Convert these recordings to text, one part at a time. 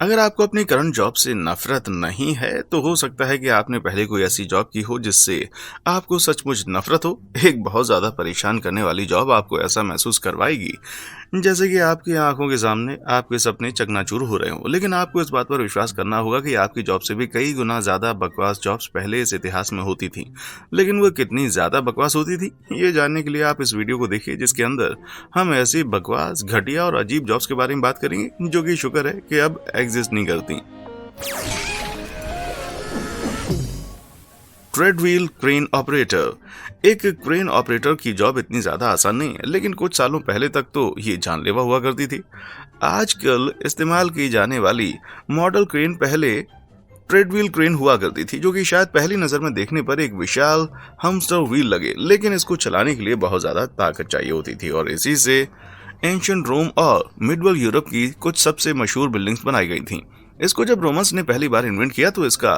अगर आपको अपनी करंट जॉब से नफरत नहीं है, तो हो सकता है कि आपने पहले कोई ऐसी जॉब की हो जिससे आपको सचमुच नफरत हो। एक बहुत ज़्यादा परेशान करने वाली जॉब आपको ऐसा महसूस करवाएगी जैसे कि आपकी आंखों के सामने आपके सपने चकनाचूर हो रहे हों। लेकिन आपको इस बात पर विश्वास करना होगा कि आपकी जॉब से भी कई गुना ज़्यादा बकवास जॉब्स पहले इस इतिहास में होती थी। लेकिन वो कितनी ज़्यादा बकवास होती थी, ये जानने के लिए आप इस वीडियो को देखिए, जिसके अंदर हम ऐसी बकवास, घटिया और अजीब जॉब्स के बारे में बात करेंगे जो कि शुक्र है कि अब एग्जिस्ट नहीं करती। ट्रेडव्हील क्रेन ऑपरेटर। एक क्रेन ऑपरेटर की जॉब इतनी ज्यादा आसान नहीं है, लेकिन कुछ सालों पहले तक तो ये जानलेवा हुआ करती थी। आजकल इस्तेमाल की जाने वाली मॉडल क्रेन पहले ट्रेडव्हील क्रेन हुआ करती थी, जो कि शायद पहली नजर में देखने पर एक विशाल हमस्टर व्हील लगे, लेकिन इसको चलाने के लिए बहुत ज्यादा ताकत चाहिए होती थी। और इसी से एंशिएंट रोम और मिडवल यूरोप की कुछ सबसे मशहूर बिल्डिंग्स बनाई गई थीं। इसको जब रोमन्स ने पहली बार इन्वेंट किया तो इसका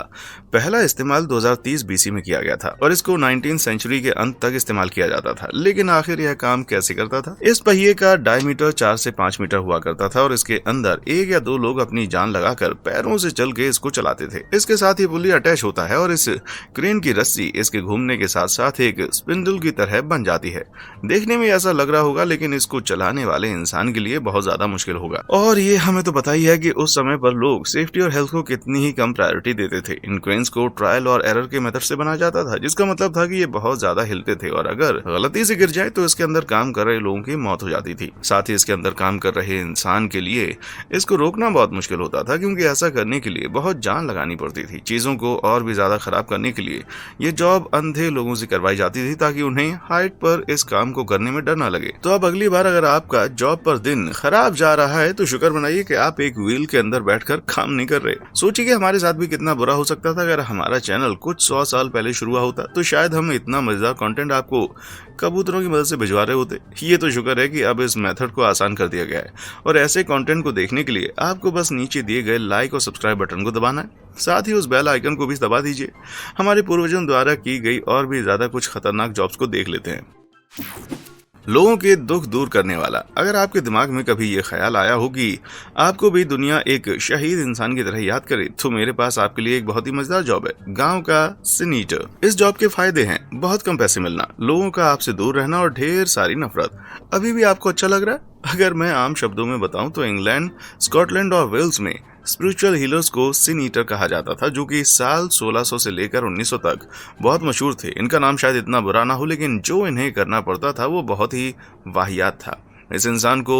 पहला इस्तेमाल 2030 बीसी में किया गया था और इसको 19वीं सेंचुरी के अंत तक इस्तेमाल किया जाता था। लेकिन आखिर यह काम कैसे करता था? इस पहिए का डायमीटर 4 से 5 मीटर हुआ करता था और इसके अंदर एक या दो लोग अपनी जान लगाकर पैरों से चल के इसको चलाते थे। इसके साथ ही पुली अटैच होता है और इस क्रेन की रस्सी इसके घूमने के साथ साथ एक स्पिंडल की तरह बन जाती है। देखने में ऐसा लग रहा होगा, लेकिन इसको चलाने वाले इंसान के लिए बहुत ज्यादा मुश्किल होगा। और ये हमें तो पता ही है कि उस समय पर लोग सेफ्टी और हेल्थ को कितनी ही कम प्रायोरिटी देते थे। इन क्रेन्स को ट्रायल और एरर के मेथड से बनाया जाता था, जिसका मतलब था कि ये बहुत ज्यादा हिलते थे और अगर गलती से गिर जाए तो इसके अंदर काम कर रहे लोगों की मौत हो जाती थी। साथ ही इसके अंदर काम कर रहे इंसान के लिए इसको रोकना बहुत मुश्किल होता था, क्योंकि ऐसा करने के लिए बहुत जान लगानी पड़ती थी। चीजों को और भी ज्यादा खराब करने के लिए ये जॉब अंधे लोगों से करवाई जाती थी, ताकि उन्हें हाइट पर इस काम को करने में डर न लगे। तो अब अगली बार अगर आपका जॉब पर दिन खराब जा रहा है तो शुक्र मनाइए कि आप एक व्हील के अंदर बैठकर काम नहीं कर रहे। सोचिए कि हमारे साथ भी कितना बुरा हो सकता था अगर हमारा चैनल कुछ 100 साल पहले शुरू हुआ होता, तो शायद हम इतना मजेदार कंटेंट आपको कबूतरों की मदद से भिजवा रहे होते। ये तो शुक्र है कि अब इस मेथड को आसान कर दिया गया है और ऐसे कंटेंट को देखने के लिए आपको बस नीचे दिए गए लाइक और सब्सक्राइब बटन को दबाना है। साथ ही उस बेल आइकन को भी दबा दीजिए। हमारे पूर्वजों द्वारा की गई और भी ज्यादा कुछ खतरनाक जॉब्स को देख लेते हैं। लोगों के दुख दूर करने वाला। अगर आपके दिमाग में कभी ये ख्याल आया हो कि आपको भी दुनिया एक शहीद इंसान की तरह याद करे, तो मेरे पास आपके लिए एक बहुत ही मजेदार जॉब है, गांव का सीनीटर। इस जॉब के फायदे हैं बहुत कम पैसे मिलना, लोगों का आपसे दूर रहना और ढेर सारी नफरत। अभी भी आपको अच्छा लग रहा है? अगर मैं आम शब्दों में बताऊं तो इंग्लैंड, स्कॉटलैंड और वेल्स में स्पिरिचुअल हीलर्स को सिन ईटर कहा जाता था, जो कि साल 1600 से लेकर 1900 तक बहुत मशहूर थे। इनका नाम शायद इतना बुरा ना हो, लेकिन जो इन्हें करना पड़ता था वो बहुत ही वाहियात था। इस इंसान को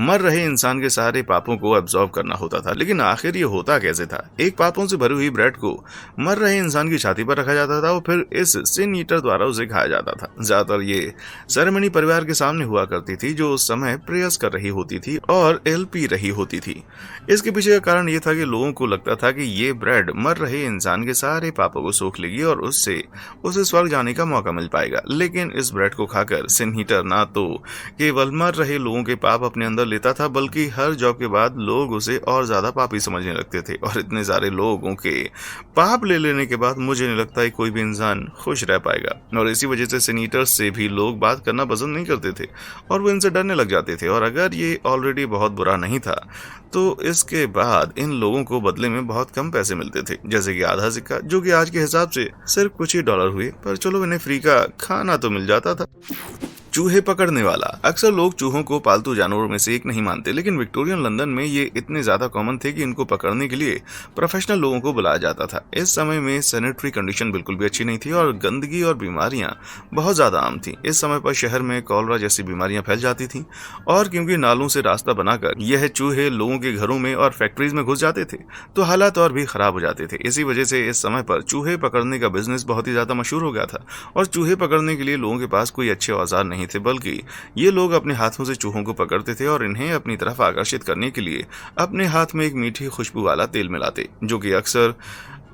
मर रहे इंसान के सारे पापों को एब्जॉर्ब करना होता था। लेकिन आखिर ये होता कैसे था? एक पापों से भरी हुई ब्रेड को मर रहे इंसान की छाती पर रखा जाता था और फिर इस सिन ईटर द्वारा उसे खाया जाता था। ज्यादातर ये सेरेमनी परिवार के सामने हुआ करती थी, जो उस समय प्रेयर्स कर रही होती थी और एल पी रही होती थी। इसके पीछे का कारण ये था कि लोगों को लगता था कि ये ब्रेड मर रहे इंसान के सारे पापों को सोख लेगी और उससे उसे स्वर्ग जाने का मौका मिल पाएगा। लेकिन इस ब्रेड को खाकर सिन ईटर ना तो केवल मर रहे लोगों के पाप अपने अंदर लेता था, बल्कि हर जॉब के बाद लोग उसे और ज्यादा पापी समझने लगते थे। और इतने सारे लोगों के पाप ले लेने के बाद मुझे नहीं लगता है कोई भी इंसान खुश रह पाएगा। और इसी वजह से सीनीटर्स से भी लोग बात करना पसंद नहीं करते थे और वो इनसे डरने लग जाते थे। और अगर ये ऑलरेडी बहुत बुरा नहीं था तो इसके बाद इन लोगों को बदले में बहुत कम पैसे मिलते थे, जैसे कि आधा सिक्का, जो कि आज के हिसाब से सिर्फ कुछ ही डॉलर हुए। पर चलो, इन्हें फ्री का खाना तो मिल जाता था। चूहे पकड़ने वाला। अक्सर लोग चूहों को पालतू जानवरों में से एक नहीं मानते, लेकिन विक्टोरियन लंदन में ये इतने ज्यादा कॉमन थे कि इनको पकड़ने के लिए प्रोफेशनल लोगों को बुलाया जाता था। इस समय में सैनिटरी कंडीशन बिल्कुल भी अच्छी नहीं थी और गंदगी और बीमारियां बहुत ज्यादा आम थी। इस समय पर शहर में कॉलरा जैसी बीमारियां फैल जाती थी और क्योंकि नालों से रास्ता बनाकर यह चूहे लोगों के घरों में और फैक्ट्रीज में घुस जाते थे, तो हालात और भी खराब हो जाते थे। इसी वजह से इस समय पर चूहे पकड़ने का बिजनेस बहुत ही ज्यादा मशहूर हो गया था और चूहे पकड़ने के लिए लोगों के पास कोई अच्छे औजार नहीं थे, बल्कि ये लोग अपने हाथों से चूहों को पकड़ते थे और इन्हें अपनी तरफ आकर्षित करने के लिए अपने हाथ में एक मीठी खुशबू वाला तेल मिलाते, जो कि अक्सर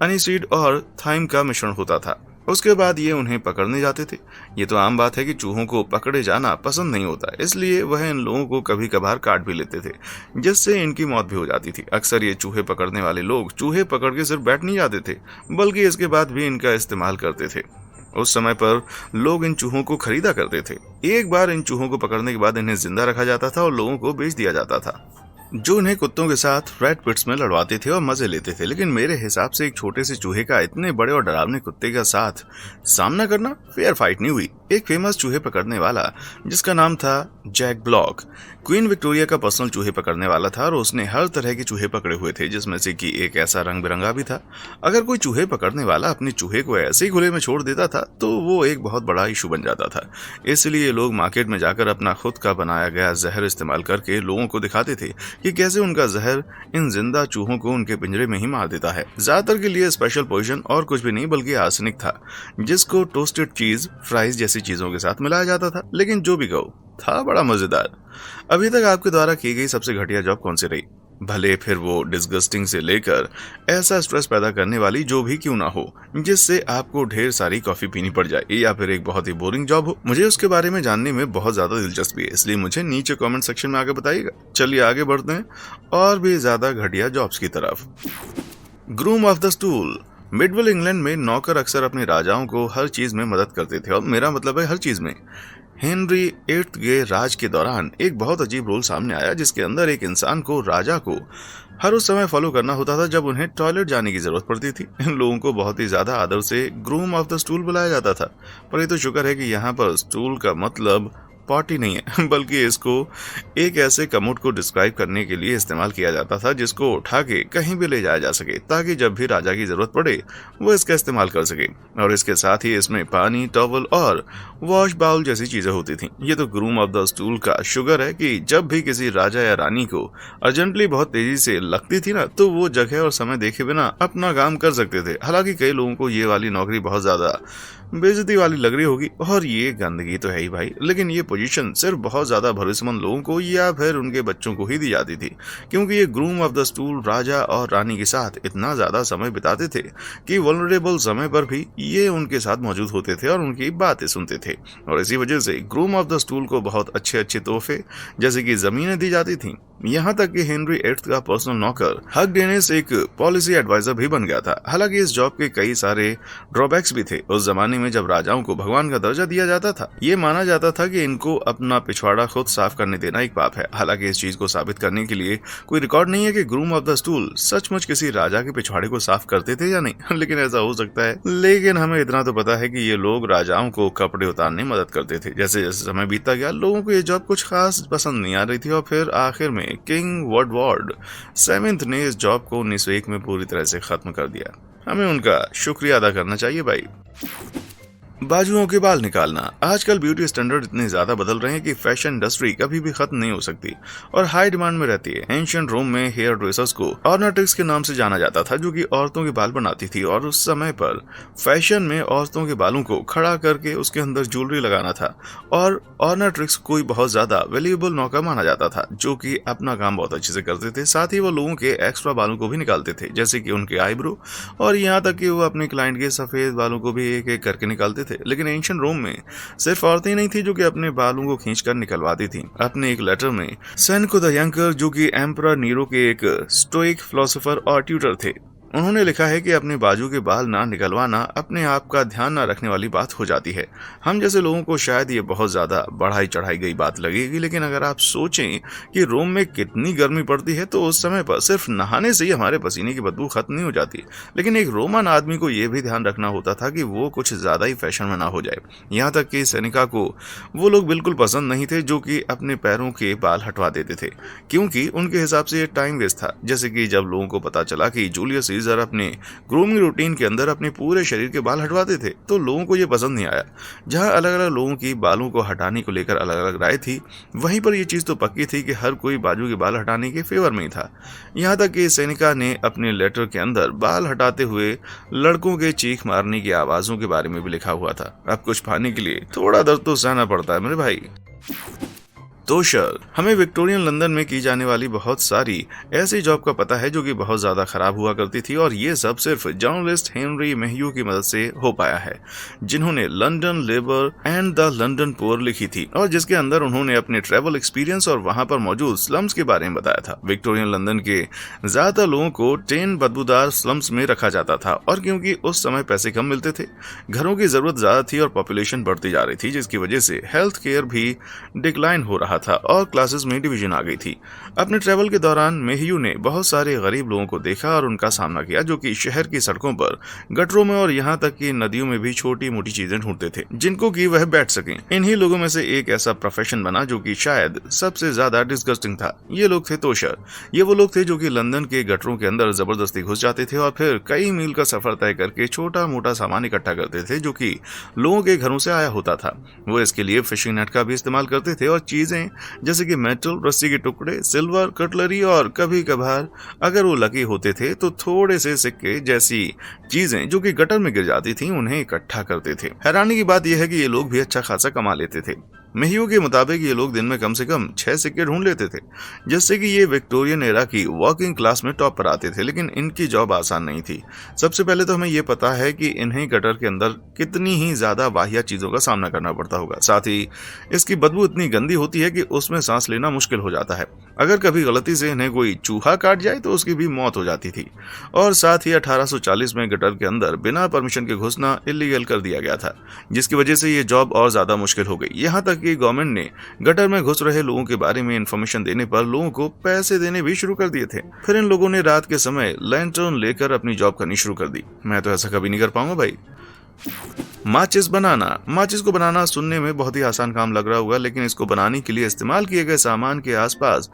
अनीसीड और थाइम का मिश्रण होता था। उसके बाद ये उन्हें पकड़ने जाते थे। ये तो आम बात है कि चूहों को पकड़े जाना पसंद नहीं होता, इसलिए वह इन लोगों को कभी कभार काट भी लेते थे, जिससे इनकी मौत भी हो जाती थी। अक्सर ये चूहे पकड़ने वाले लोग चूहे पकड़ के सिर्फ बैठ नहीं जाते थे, बल्कि इसके बाद भी इनका इस्तेमाल करते थे। उस समय पर लोग इन चूहों को खरीदा करते थे। एक बार इन चूहों को पकड़ने के बाद इन्हें जिंदा रखा जाता था और लोगों को बेच दिया जाता था। जो उन्हें कुत्तों के साथ रेड पिट्स में लड़वाते थे और मजे लेते थे। लेकिन मेरे हिसाब से एक छोटे से चूहे का इतने बड़े और डरावने कुत्ते के साथ सामना करना फेयर फाइट नहीं हुई। एक फेमस चूहे पकड़ने वाला जिसका नाम था जैक ब्लॉक, क्वीन विक्टोरिया का पर्सनल चूहे पकड़ने वाला था और उसने हर तरह के चूहे पकड़े हुए थे, जिसमें से कि एक ऐसा रंग बिरंगा भी था। अगर कोई चूहे पकड़ने वाला अपने चूहे को ऐसे ही खुले में छोड़ देता था तो वो एक बहुत बड़ा इशू बन जाता था। इसलिए लोग मार्केट में जाकर अपना खुद का बनाया गया जहर इस्तेमाल करके लोगों को दिखाते थे कि कैसे उनका जहर इन जिंदा चूहों को उनके पिंजरे में ही मार देता है। ज्यादातर के लिए स्पेशल पोजीशन और कुछ भी नहीं बल्कि आर्सेनिक था, जिसको टोस्टेड चीज, फ्राइज जैसी चीजों के साथ मिलाया जाता था। लेकिन जो भी कहो, था बड़ा मजेदार। अभी तक आपके द्वारा की गई सबसे घटिया जॉब कौन सी रही? भले फिर वो डिस्गस्टिंग से लेकर ऐसा स्ट्रेस पैदा करने वाली जो भी क्यों ना हो, जिससे आपको ढेर सारी कॉफी पीनी पड़ जाए, या फिर एक बहुत ही बोरिंग जॉब हो। मुझे उसके बारे में जानने में बहुत ज्यादा दिलचस्पी है, इसलिए मुझे नीचे कमेंट सेक्शन में आगे बताइएगा। चलिए आगे बढ़ते हैं और भी ज्यादा घटिया जॉब्स की तरफ। Groom of the stool. Midvale England में नौकर अक्सर अपने राजाओं को हर चीज में मदद करते थे, और मेरा मतलब है हर चीज में। हेनरी एट्थ के राज के दौरान एक बहुत अजीब रूल सामने आया, जिसके अंदर एक इंसान को राजा को हर उस समय फॉलो करना होता था जब उन्हें टॉयलेट जाने की जरूरत पड़ती थी। इन लोगों को बहुत ही ज्यादा आदर से ग्रूम ऑफ द स्टूल बुलाया जाता था। पर ये तो शुक्र है कि यहाँ पर स्टूल का मतलब पॉटी नहीं है, बल्कि इसको एक ऐसे कमोड को डिस्क्राइब करने के लिए इस्तेमाल किया जाता था जिसको उठा के कहीं भी ले जाया जा सके, ताकि जब भी राजा की जरूरत पड़े वो इसका इस्तेमाल कर सके। और इसके साथ ही इसमें पानी, टॉवल और वॉश बाउल जैसी चीजें होती थी। ये तो ग्रूम ऑफ द स्टूल का शुगर है कि जब भी किसी राजा या रानी को अर्जेंटली बहुत तेजी से लगती थी ना, तो वो जगह और समय देखे बिना अपना काम कर सकते थे। हालांकि कई लोगों को ये वाली नौकरी बहुत ज्यादा बेइज्जती वाली लग रही होगी, और ये गंदगी तो है ही भाई, लेकिन ये पोजीशन सिर्फ बहुत ज्यादा भरोसेमंद लोगों को या फिर उनके बच्चों को ही दी जाती थी, क्योंकि ये ग्रूम ऑफ द स्टूल राजा और रानी के साथ इतना ज्यादा समय बिताते थे कि वल्नरेबल समय पर भी ये उनके साथ मौजूद होते थे और उनकी बातें सुनते थे। और इसी वजह से ग्रूम ऑफ द स्टूल को बहुत अच्छे अच्छे तोहफे जैसे कि जमीनें दी जाती थी। यहाँ तक कि हेनरी एट्थ का पर्सनल नौकर हक डेनिस एक पॉलिसी एडवाइजर भी बन गया था। हालांकि इस जॉब के कई सारे ड्रॉबैक्स भी थे। उस जमाने में जब राजाओं को भगवान का दर्जा दिया जाता था, ये माना जाता था कि इनको अपना पिछवाड़ा खुद साफ करने देना एक पाप है। हालांकि इस चीज को साबित करने के लिए कोई रिकॉर्ड नहीं है कि ग्रूम ऑफ द स्टूल सचमुच किसी राजा के पिछवाड़े को साफ करते थे या नहीं, लेकिन ऐसा हो सकता है। लेकिन हमें इतना तो पता है कि ये लोग राजाओं को कपड़े उतारने में मदद करते थे। जैसे जैसे समय बीतता गया, लोगों को ये जॉब कुछ खास पसंद नहीं आ रही थी, और फिर आखिर में किंग वुडवार्ड 7th ने इस जॉब को 1901 में पूरी तरह से खत्म कर दिया। हमें उनका शुक्रिया अदा करना चाहिए भाई। बाजुओं के बाल निकालना। आजकल ब्यूटी स्टैंडर्ड इतने ज्यादा बदल रहे हैं कि फैशन इंडस्ट्री कभी भी खत्म नहीं हो सकती और हाई डिमांड में रहती है। एंशिएंट रोम में हेयर ड्रेसर्स को ऑर्नाट्रिक्स के नाम से जाना जाता था, जो कि औरतों के बाल बनाती थी, और उस समय पर फैशन में औरतों के बालों को खड़ा करके उसके अंदर ज्वेलरी लगाना था, और ऑर्नाट्रिक्स कोई बहुत ज्यादा वैल्यूएबल नौकर माना जाता था, जो कि अपना काम बहुत अच्छे से करते थे। साथ ही वो लोगों के एक्स्ट्रा बालों को भी निकालते थे, जैसे कि उनके आईब्रो, और यहाँ तक कि वो अपने क्लाइंट के सफेद बालों को भी एक एक करके निकालते थे। लेकिन एंशिएंट रोम में सिर्फ औरतें ही नहीं थी जो कि अपने बालों को खींचकर निकलवाती थी। अपने एक लेटर में सेनेका द यंगर, जो कि एम्परर नीरो के एक स्टोइक फिलोसोफर और ट्यूटर थे, उन्होंने लिखा है कि अपने बाजू के बाल ना निकलवाना अपने आप का ध्यान ना रखने वाली बात हो जाती है। हम जैसे लोगों को शायद ये बहुत ज्यादा बढ़ाई चढ़ाई गई बात लगेगी, लेकिन अगर आप सोचें कि रोम में कितनी गर्मी पड़ती है, तो उस समय पर सिर्फ नहाने से ही हमारे पसीने की बदबू खत्म नहीं हो जाती। लेकिन एक रोमन आदमी को यह भी ध्यान रखना होता था कि वो कुछ ज्यादा ही फैशन में ना हो जाए। यहाँ तक कि सेनेका को वो लोग बिल्कुल पसंद नहीं थे जो कि अपने पैरों के बाल हटवा देते थे, क्योंकि उनके हिसाब से ये टाइम वेस्ट था। जैसे कि जब लोगों को पता चला कि जूलियस सीजर अपने ग्रूमिंग रूटीन के अंदर अपने पूरे शरीर के बाल हटवाते थे, तो लोगों को यह पसंद नहीं आया। जहां अलग अलग लोगों की बालों को हटाने को लेकर अलग अलग राय थी, वहीं पर यह चीज तो पक्की थी कि हर कोई बाजू के बाल हटाने के फेवर में ही था। यहां तक कि सेनेका ने अपने लेटर के अंदर बाल हटाते हुए लड़कों के चीख मारने की आवाजों के बारे में भी लिखा हुआ था। अब कुछ पाने के लिए थोड़ा दर्द तो सहना पड़ता है मेरे भाई। तोशर। हमें विक्टोरियन लंदन में की जाने वाली बहुत सारी ऐसी जॉब का पता है जो कि बहुत ज्यादा खराब हुआ करती थी, और ये सब सिर्फ जर्नलिस्ट हेनरी मेहयू की मदद से हो पाया है, जिन्होंने London labour and the London poor लिखी थी, और जिसके अंदर उन्होंने अपने ट्रैवल एक्सपीरियंस और वहां पर मौजूद स्लम्स के बारे में बताया था। विक्टोरियन लंदन के ज्यादातर लोगों को 10 बदबूदार स्लम्स में रखा जाता था, और क्योंकि उस समय पैसे कम मिलते थे, घरों की जरूरत ज्यादा थी और पॉपुलेशन बढ़ती जा रही थी, जिसकी वजह से हेल्थ केयर भी डिक्लाइन हो रहा रहा था और क्लासेस में डिवीजन आ गई थी। अपने ट्रैवल के दौरान मेहयू ने बहुत सारे गरीब लोगों को देखा और उनका सामना किया, जो कि शहर की सड़कों पर, गटरों में और यहाँ तक कि नदियों में भी छोटी मोटी चीजें ढूंढते थे जिनको कि वह बैठ सकें। इन्हीं लोगों में से एक ऐसा प्रोफेशन बना जो कि शायद सबसे ज्यादा डिस्गस्टिंग था। ये लोग थे तोशर। ये वो लोग थे जो कि लंदन के गटरों के अंदर जबरदस्ती घुस जाते थे और फिर कई मील का सफर तय करके छोटा मोटा सामान इकट्ठा करते थे जो कि लोगों के घरों से आया होता था। वो इसके लिए फिशिंग नेट का भी इस्तेमाल करते थे और चीजें जैसे कि मेटल, रस्सी के टुकड़े, सिल्वर, कटलरी और कभी कभार अगर वो लकी होते थे तो थोड़े से सिक्के जैसी चीजें जो कि गटर में गिर जाती थी उन्हें इकट्ठा करते थे। हैरानी की बात यह है कि ये लोग भी अच्छा खासा कमा लेते थे। मेहयू के मुताबिक ये लोग दिन में कम से कम 6 सिक्के ढूंढ लेते थे, जिससे कि ये विक्टोरियन एरा की वर्किंग क्लास में टॉप पर आते थे। लेकिन इनकी जॉब आसान नहीं थी। सबसे पहले तो हमें ये पता है कि इन्हें गटर के अंदर कितनी ही ज्यादा वाहियात चीजों का सामना करना पड़ता होगा। साथ ही इसकी बदबू इतनी गंदी होती है कि उसमें सांस लेना मुश्किल हो जाता है। अगर कभी गलती से इन्हें कोई चूहा काट जाए तो उसकी भी मौत हो जाती थी। और साथ ही 1840 में गटर के अंदर बिना परमिशन के घुसना इलीगल कर दिया गया था, जिसकी वजह से ये जॉब और ज्यादा मुश्किल हो गई। यहाँ तक कि गवर्नमेंट ने गटर में घुस रहे लोगों के बारे में इंफॉर्मेशन देने पर लोगों को पैसे देने भी शुरू कर दिए थे। फिर इन लोगों ने रात के समय लैंटर्न लेकर अपनी जॉब करनी शुरू कर दी। मैं तो ऐसा कभी नहीं कर पाऊंगा भाई। माचिस बनाना। माचिस को बनाना सुनने में बहुत ही आसान काम लग रहा होगा, लेकिन इसको बनाने के लिए इस्तेमाल किए गए सामान के आसपास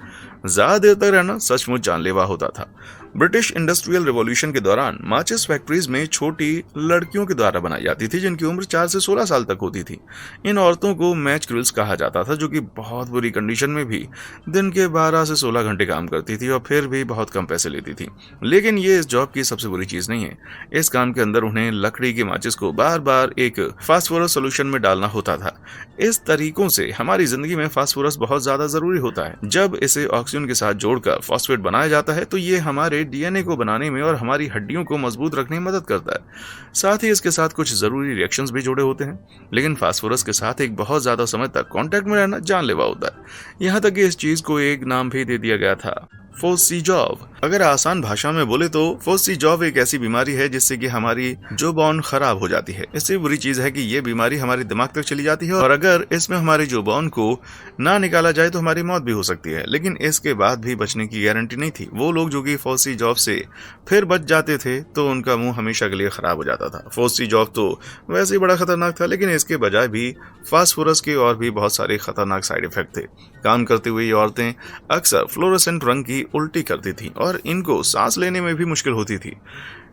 ज्यादा देर तक रहना सचमुच जानलेवा होता था। ब्रिटिश इंडस्ट्रियल रिवॉल्यूशन के दौरान माचिस फैक्ट्रीज में छोटी लड़कियों के द्वारा बनाई जाती थी जिनकी उम्र 4 से 16 साल तक होती थी। इन औरतों को मैच गर्ल्स कहा जाता था, जो कि बहुत बुरी कंडीशन में भी दिन के 12 से 16 घंटे काम करती थी और फिर भी बहुत कम पैसे लेती थी। लेकिन ये इस जॉब की सबसे बुरी चीज नहीं है। इस काम के अंदर उन्हें लकड़ी की माचिस को बार बार एक फास्फोरस सोल्यूशन में डालना होता था। इस तरीकों से हमारी जिंदगी में फास्फोरस बहुत ज्यादा जरूरी होता है। जब इसे ऑक्सीजन के साथ जोड़कर फॉस्फेट बनाया जाता है तो ये हमारे डीएनए को बनाने में और हमारी हड्डियों को मजबूत रखने में मदद करता है। साथ ही इसके साथ कुछ जरूरी रिएक्शंस भी जुड़े होते हैं। लेकिन फास्फोरस के साथ एक बहुत ज्यादा समय तक कांटेक्ट में रहना जानलेवा होता है। यहाँ तक कि इस चीज को एक नाम भी दे दिया गया था, फोस्सीजॉव। अगर आसान भाषा में बोले तो फोस्सीजॉव एक ऐसी बीमारी है जिससे कि हमारी जोबान खराब हो जाती है। इससे बुरी चीज है कि ये बीमारी हमारे दिमाग तक चली जाती है और अगर इसमें हमारी जोबान को ना निकाला जाए तो हमारी मौत भी हो सकती है। लेकिन इसके बाद भी बचने की गारंटी नहीं थी। वो लोग जो कि फोस्सीजॉव से फिर बच जाते थे तो उनका मुंह हमेशा के लिए खराब हो जाता था। फोस्सीजॉव तो वैसे ही बड़ा खतरनाक था, लेकिन इसके बजाय भी फास्फोरस के और भी बहुत सारे खतरनाक साइड इफेक्ट थे। काम करते हुए ये औरतें अक्सर फ्लोरोसेंट रंग की उल्टी करती थी और इनको सांस लेने में भी मुश्किल होती थी।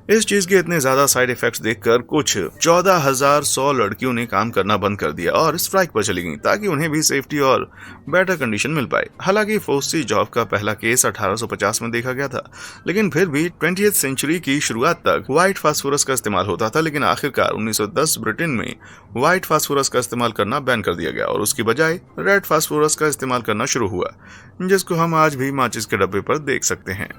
इस चीज के इतने ज्यादा साइड इफेक्ट्स देखकर कुछ 14,100 लड़कियों ने काम करना बंद कर दिया और स्ट्राइक पर चली गईं ताकि उन्हें भी सेफ्टी और बेटर कंडीशन मिल पाए। हालांकि फोस्सीजॉव का पहला केस 1850 में देखा गया था, लेकिन फिर भी 20वीं सेंचुरी की शुरुआत तक व्हाइट फास्फोरस का इस्तेमाल होता था। लेकिन आखिरकार 1910 ब्रिटेन में व्हाइट फास्फोरस का इस्तेमाल करना बैन कर दिया गया और उसकी बजाय रेड फास्फोरस का इस्तेमाल करना शुरू हुआ, जिसको हम आज भी माचिस के डब्बे पर देख सकते हैं।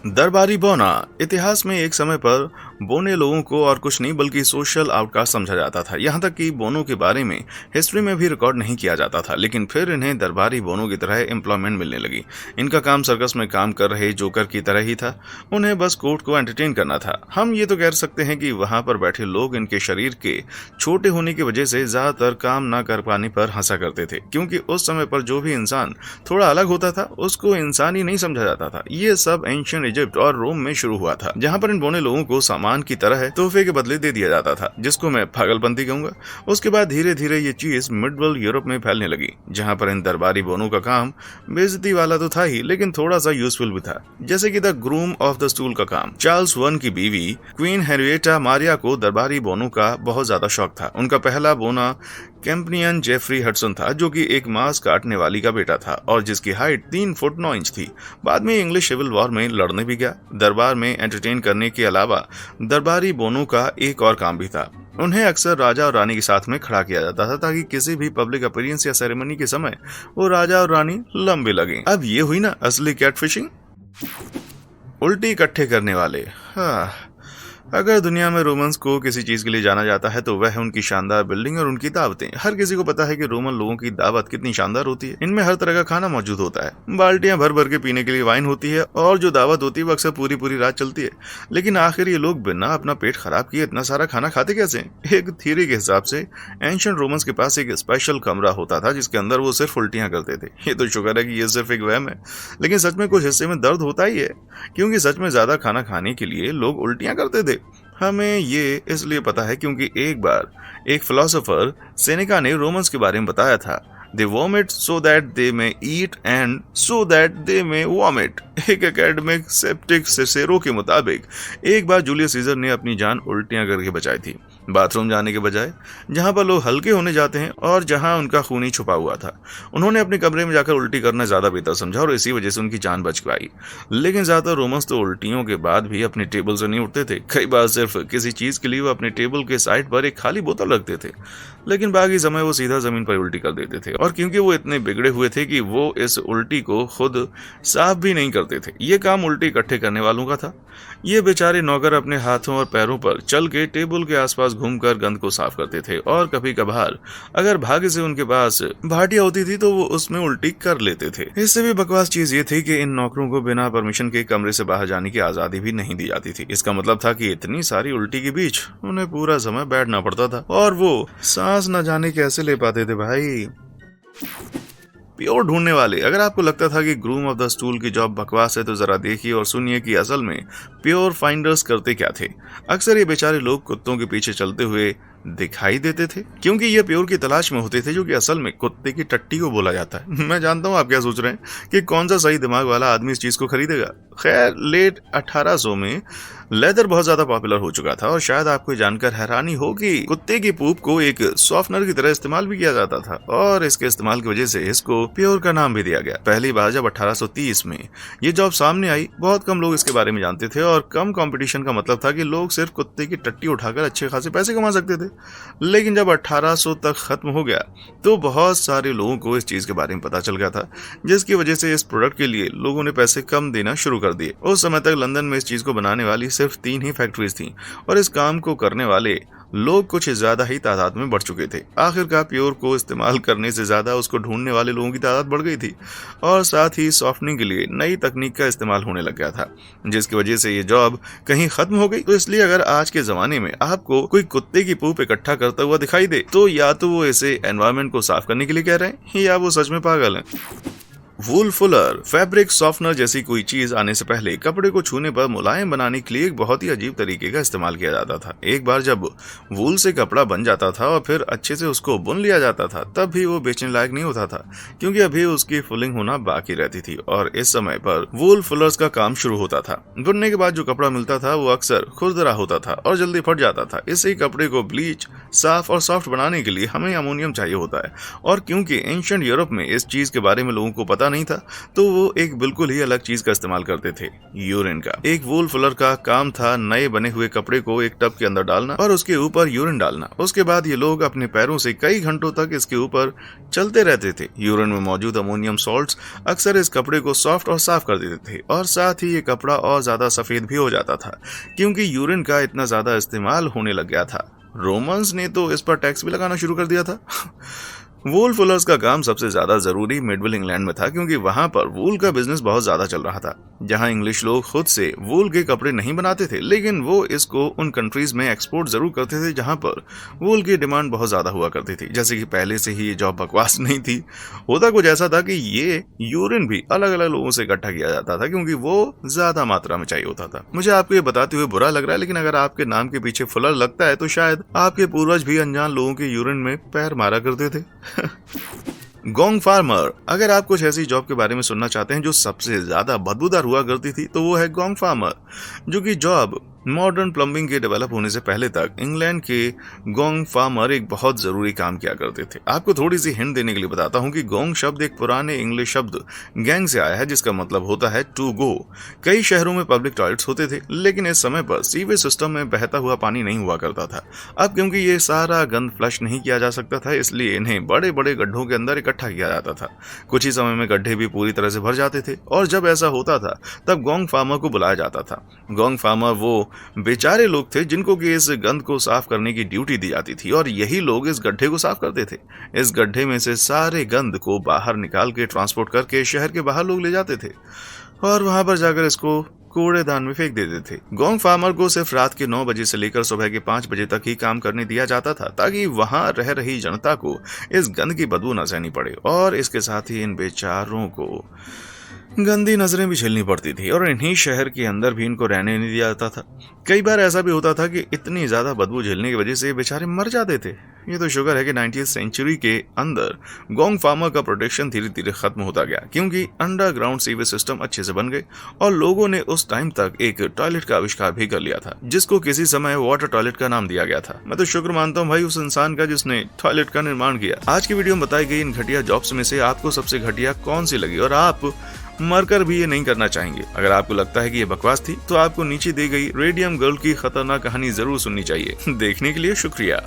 दरबारी बोना। इतिहास में एक समय पर बोने लोगों को और कुछ नहीं बल्कि सोशल आउटकास्ट समझा जाता था। यहाँ तक कि बोनों के बारे में हिस्ट्री में भी रिकॉर्ड नहीं किया जाता था। लेकिन फिर इन्हें दरबारी बोनों की तरह एम्प्लॉयमेंट मिलने लगी। इनका काम सर्कस में काम कर रहे जोकर की तरह ही था। उन्हें बस कोर्ट को एंटरटेन करना था। हम ये तो कह सकते हैं कि वहां पर बैठे लोग इनके शरीर के छोटे होने की वजह से ज्यादातर काम न कर पाने पर हंसा करते थे, क्योंकि उस समय पर जो भी इंसान थोड़ा अलग होता था उसको इंसान ही नहीं समझा जाता था। ये सब एंशियंट इजिप्ट और रोम में शुरू हुआ था, जहां पर इन बोने लोगों को सामान की तरह तोहफे के बदले दे दिया जाता था, जिसको मैं पागलपंती कहूंगा। उसके बाद धीरे धीरे ये चीज मिडवर्ल्ड यूरोप में फैलने लगी, जहां पर इन दरबारी बोनों का काम बेइज्जती वाला तो था ही, लेकिन थोड़ा सा यूजफुल भी था। जैसे कि the groom of the stool का काम। चार्ल्स वन की बीवी क्वीन हेनरिएटा मारिया को दरबारी बोनों का बहुत ज्यादा शौक था। उनका पहला बोना कैंपनियन जेफरी हडसन था, जो कि एक मांस काटने वाली का बेटा था और जिसकी हाइट 3 फुट 9 इंच थी। बाद में इंग्लिश सिविल वॉर में लड़ने भी गया। दरबार में एंटरटेन करने के अलावा दरबारी बोनों का एक और काम भी था। उन्हें अक्सर राजा और रानी के साथ में खड़ा किया जाता था ताकि किसी भी पब्लिक अपीयरेंस या सेरेमनी के समय वो राजा और रानी लंबे लगे। अब ये हुई ना असली कैटफिशिंग। उल्टी इकट्ठे करने वाले। अगर दुनिया में रोमन्स को किसी चीज के लिए जाना जाता है तो वह है उनकी शानदार बिल्डिंग और उनकी दावतें। हर किसी को पता है कि रोमन लोगों की दावत कितनी शानदार होती है। इनमें हर तरह का खाना मौजूद होता है, बाल्टियां भर भर के पीने के लिए वाइन होती है और जो दावत होती है वो अक्सर पूरी पूरी रात चलती है। लेकिन आखिर ये लोग बिना अपना पेट खराब किए इतना सारा खाना खाते कैसे? एक थ्योरी के हिसाब से एंशिएंट रोमन्स के पास एक स्पेशल कमरा होता था जिसके अंदर वो सिर्फ उल्टियां करते थे। ये तो शुक्र है कि ये सिर्फ एक वहम है, लेकिन सच में कुछ हिस्से में दर्द होता ही है, क्योंकि सच में ज्यादा खाना खाने के लिए लोग उल्टियां करते थे। हमें ये इसलिए पता है क्योंकि एक बार एक फिलोसोफर सेनेका ने रोमन्स के बारे में बताया था, दे वॉमिट सो दैट दे में eat and so that they में वॉमिट। एक एकेडमिक सेप्टिक सिसेरो के मुताबिक एक बार जूलियस सीजर ने अपनी जान उल्टियां करके बचाई थी, बाथरूम जाने के बजाय, जहां पर लोग हल्के होने जाते हैं और जहां उनका खून ही छुपा हुआ था। उन्होंने अपने कमरे में जाकर उल्टी करना ज्यादा बेहतर समझा और इसी वजह से उनकी जान बच पाई। लेकिन ज्यादातर रोमन्स तो उल्टियों के बाद भी अपने टेबल से नहीं उठते थे। कई बार सिर्फ किसी चीज के लिए वो अपने टेबल के साइड पर एक खाली बोतल रखते थे, लेकिन बाकी समय वो सीधा जमीन पर उल्टी कर देते थे। और क्योंकि वो इतने बिगड़े हुए थे कि वो इस उल्टी को खुद साफ भी नहीं करते थे, ये काम उल्टी इकट्ठे करने वालों का था। ये बेचारे नौकर अपने हाथों और पैरों पर चल के टेबल के आसपास घूमकर गंद को साफ करते थे और कभी कभार अगर भाग्य से उनके पास भाटिया होती थी तो वो उसमें उल्टी कर लेते थे। इससे भी बकवास चीज ये थी कि इन नौकरों को बिना परमिशन के कमरे से बाहर जाने की आजादी भी नहीं दी जाती थी। इसका मतलब था कि इतनी सारी उल्टी के बीच उन्हें पूरा समय बैठना पड़ता था और वो सांस न जाने कैसे ले पाते थे भाई। प्योर ढूंढने वाले, अगर आपको लगता था कि ग्रूम ऑफ द स्टूल की जॉब बकवास है तो जरा देखिए और सुनिए कि असल में प्योर फाइंडर्स करते क्या थे। अक्सर ये बेचारे लोग कुत्तों के पीछे चलते हुए दिखाई देते थे, क्योंकि ये प्योर की तलाश में होते थे, जो कि असल में कुत्ते की टट्टी को बोला जाता है। मैं जानता हूँ आप क्या सोच रहे हैं कि कौन सा सही दिमाग वाला आदमी इस चीज को खरीदेगा। खैर, लेट 1800 में लेदर बहुत ज्यादा पॉपुलर हो चुका था और शायद आपको जानकर हैरानी हो कि कुत्ते की पूप को एक सॉफ्टनर की तरह इस्तेमाल भी किया जाता था और इसके इस्तेमाल की वजह से इसको प्योर का नाम भी दिया गया। पहली बार जब 1830 में ये जॉब सामने आई, बहुत कम लोग इसके बारे में जानते थे और कम कंपटीशन का मतलब था कि लोग सिर्फ कुत्ते की टट्टी उठाकर अच्छे खासे पैसे कमा सकते थे। लेकिन जब 1800 तक खत्म हो गया तो बहुत सारे लोगों को इस चीज के बारे में पता चल गया था, जिसकी वजह से इस प्रोडक्ट के लिए लोगों ने पैसे कम देना शुरू कर दिए। उस समय तक लंदन में इस चीज को बनाने वाली सिर्फ 3 ही फैक्ट्रीज थीं और इस काम को करने वाले लोग कुछ ज्यादा ही तादाद में बढ़ चुके थे। आखिरकार प्योर को इस्तेमाल करने से ज्यादा उसको ढूंढने वाले लोगों की तादाद बढ़ गई थी और साथ ही सॉफ्टनिंग के लिए नई तकनीक का इस्तेमाल होने लग गया था, जिसकी वजह से ये जॉब कहीं खत्म हो गई। तो इसलिए अगर आज के जमाने में आपको कोई कुत्ते की पूप इकट्ठा करता हुआ दिखाई दे तो या तो वो इसे एनवायरनमेंट को साफ करने के लिए कह रहे हैं या वो सच में पागल है। वूल फुलर, फैब्रिक सॉफ्टनर जैसी कोई चीज आने से पहले कपड़े को छूने पर मुलायम बनाने के लिए एक बहुत ही अजीब तरीके का इस्तेमाल किया जाता था। एक बार जब वूल से कपड़ा बन जाता था और फिर अच्छे से उसको बुन लिया जाता था, तब भी वो बेचने लायक नहीं होता था, क्योंकि अभी उसकी फुलिंग होना बाकी रहती थी और इस समय पर वूल फुलर्स का काम शुरू होता था। बुनने के बाद जो कपड़ा मिलता था वो अक्सर खुरदरा होता था और जल्दी फट जाता था। इससे कपड़े को ब्लीच, साफ और सॉफ्ट बनाने के लिए हमें अमोनियम चाहिए होता है और क्योंकि एंशिएंट यूरोप में इस चीज के बारे में लोगों को पता नहीं था, तो वो एक बिल्कुल ही अलग चीज का इस्तेमाल करते थे, यूरिन का। एक वूल फुलर का काम था नए बने हुए कपड़े को एक टब के अंदर डालना और उसके ऊपर यूरिन डालना। उसके बाद ये लोग अपने पैरों से कई घंटों तक इसके ऊपर चलते रहते थे। यूरिन में मौजूद अमोनियम सॉल्ट्स अक्सर इस कपड़े को सॉफ्ट और साफ कर देते थे और साथ ही ये कपड़ा और ज्यादा सफेद भी हो जाता था, क्योंकि यूरिन का इतना ज्यादा इस्तेमाल होने लग गया था। रोमन्स ने तो इस पर टैक्स भी लगाना शुरू कर दिया था। वूल फुलर्स का काम सबसे ज्यादा जरूरी मिडविल इंग्लैंड में था, क्योंकि वहां पर वूल का बिजनेस बहुत ज्यादा चल रहा था। जहां इंग्लिश लोग खुद से वूल के कपड़े नहीं बनाते थे, लेकिन वो इसको उन कंट्रीज में एक्सपोर्ट जरूर करते थे जहां पर वूल की डिमांड बहुत ज्यादा हुआ करती थी। जैसे कि पहले से ही ये जॉब बकवास नहीं थी। होता कुछ ऐसा था कि ये यूरिन भी अलग अलग लोगों से इकट्ठा किया जाता था, क्योंकि वो ज्यादा मात्रा में चाहिए होता था। मुझे आपको ये बताते हुए बुरा लग रहा है, लेकिन अगर आपके नाम के पीछे फुलर लगता है तो शायद आपके पूर्वज भी अनजान लोगों के यूरिन में पैर मारा करते थे। गोंग फार्मर, अगर आप कुछ ऐसी जॉब के बारे में सुनना चाहते हैं जो सबसे ज्यादा बदबूदार हुआ करती थी तो वो है गोंग फार्मर, जो कि जॉब मॉडर्न प्लम्बिंग के डेवलप होने से पहले तक इंग्लैंड के गोंग फार्मर एक बहुत जरूरी काम किया करते थे। आपको थोड़ी सी हिंट देने के लिए बताता हूं कि गोंग शब्द एक पुराने इंग्लिश शब्द गैंग से आया है, जिसका मतलब होता है टू गो। कई शहरों में पब्लिक टॉयलेट्स होते थे, लेकिन इस समय पर सीवेज सिस्टम में बहता हुआ पानी नहीं हुआ करता था। अब क्योंकि ये सारा गंद फ्लश नहीं किया जा सकता था, इसलिए इन्हें बड़े बड़े गड्ढों के अंदर इकट्ठा किया जाता था। कुछ ही समय में गड्ढे भी पूरी तरह से भर जाते थे और जब ऐसा होता था तब गोंग फार्मर को बुलाया जाता था। गोंग फार्मर वो बेचारे लोग थे जिनको कि इस गंद को साफ करने की ड्यूटी दी जाती थी और यही लोग इस गड्ढे को साफ करते थे। इस गड्ढे में से सारे गंद को बाहर निकाल के ट्रांसपोर्ट करके शहर के बाहर लोग ले जाते थे और वहां पर जाकर इसको कूड़ेदान में फेंक देते थे। गोंग फार्मर को सिर्फ रात के 9 बजे से लेकर सुबह के 5 बजे तक ही काम करने दिया जाता था ताकि वहां रह रही जनता को इस गंद की बदबू न सहनी पड़े और इसके साथ ही इन बेचारों को गंदी नजरें भी झेलनी पड़ती थी और इन्हीं शहर के अंदर भी इनको रहने नहीं दिया जाता था। कई बार ऐसा भी होता था कि इतनी ज्यादा बदबू झेलने की वजह से बेचारे मर जाते थे। ये तो शुक्र है कि 19वीं सेंचुरी के अंदर गोंग फार्मर का प्रोटेक्शन धीरे धीरे खत्म होता गया क्योंकि अंडरग्राउंड सीवेज सिस्टम अच्छे से बन गए और लोगों ने उस टाइम तक एक टॉयलेट का आविष्कार भी कर लिया था जिसको किसी समय वाटर टॉयलेट का नाम दिया गया था। मैं तो शुक्र मानता हूँ भाई उस इंसान का जिसने टॉयलेट का निर्माण किया। आज की वीडियो में बताई गई इन घटिया जॉब्स में से आपको सबसे घटिया कौन सी लगी और आप मरकर भी ये नहीं करना चाहेंगे? अगर आपको लगता है कि ये बकवास थी तो आपको नीचे दी गई रेडियम गर्ल की खतरनाक कहानी जरूर सुननी चाहिए। देखने के लिए शुक्रिया।